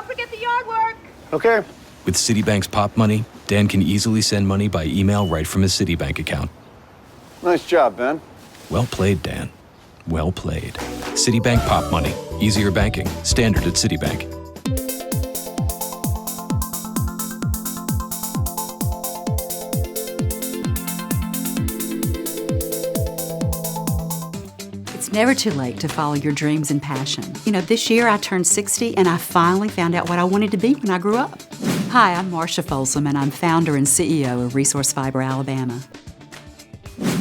don't forget the yard work. Okay. With Citibank's Pop Money, Dan can easily send money by email right from his Citibank account. Nice job, Ben. Well played, Dan. Well played. Citibank Pop Money. Easier banking. Standard at Citibank. It's never too late to follow your dreams and passion. You know, this year I turned 60 and I finally found out what I wanted to be when I grew up. Hi, I'm Marsha Folsom and I'm founder and CEO of Resource Fiber Alabama.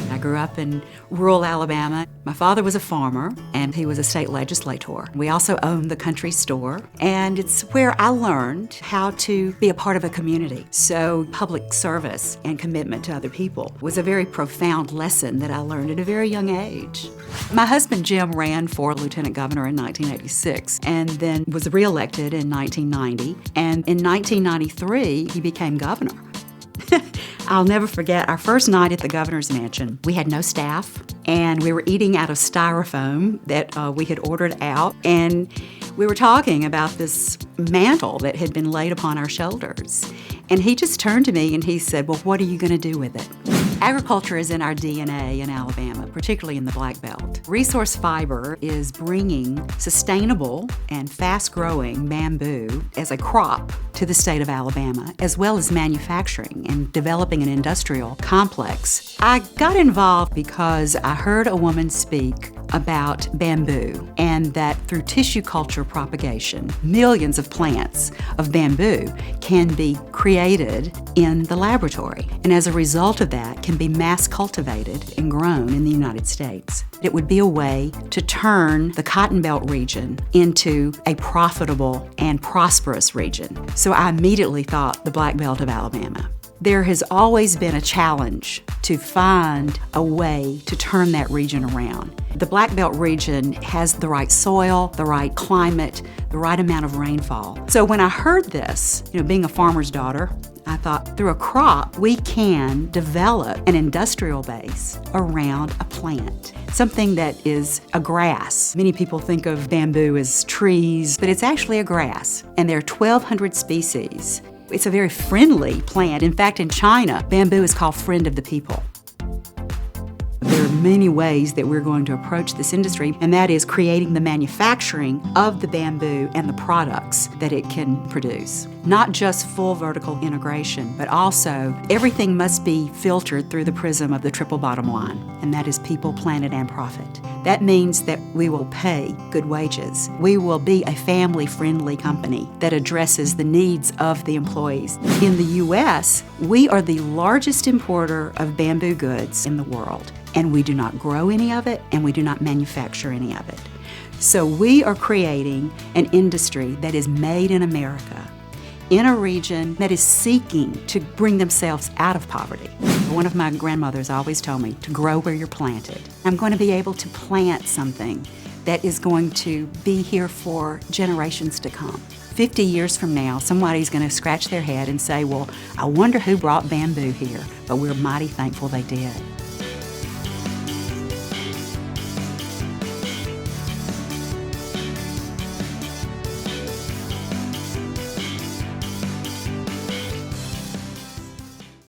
I grew up in rural Alabama. My father was a farmer and he was a state legislator. We also owned the country store, and it's where I learned how to be a part of a community. So public service and commitment to other people was a very profound lesson that I learned at a very young age. My husband Jim ran for lieutenant governor in 1986 and then was reelected in 1990, and in 1993 he became governor. I'll never forget our first night at the governor's mansion. We had no staff, and we were eating out of styrofoam that we had ordered out, and we were talking about this mantle that had been laid upon our shoulders. And he just turned to me and he said, "Well, what are you going to do with it?" Agriculture is in our DNA in Alabama, particularly in the Black Belt. Resource Fiber is bringing sustainable and fast-growing bamboo as a crop to the state of Alabama, as well as manufacturing and developing an industrial complex. I got involved because I heard a woman speak about bamboo, and that through tissue culture propagation, millions of plants of bamboo can be created in the laboratory, and as a result of that can be mass cultivated and grown in the United States. It would be a way to turn the Cotton Belt region into a profitable and prosperous region. So I immediately thought the Black Belt of Alabama. There has always been a challenge to find a way to turn that region around. The Black Belt region has the right soil, the right climate, the right amount of rainfall. So when I heard this, being a farmer's daughter, I thought through a crop, we can develop an industrial base around a plant, something that is a grass. Many people think of bamboo as trees, but it's actually a grass, and there are 1,200 species. It's a very friendly plant. In fact, in China, bamboo is called friend of the people. There are many ways that we're going to approach this industry, and that is creating the manufacturing of the bamboo and the products that it can produce. Not just full vertical integration, but also everything must be filtered through the prism of the triple bottom line, and that is people, planet, and profit. That means that we will pay good wages. We will be a family-friendly company that addresses the needs of the employees. In the U.S., we are the largest importer of bamboo goods in the world, and we do not grow any of it, and we do not manufacture any of it. So we are creating an industry that is made in America, in a region that is seeking to bring themselves out of poverty. One of my grandmothers always told me to grow where you're planted. I'm going to be able to plant something that is going to be here for generations to come. 50 years from now, somebody's going to scratch their head and say, "Well, I wonder who brought bamboo here," but we're mighty thankful they did.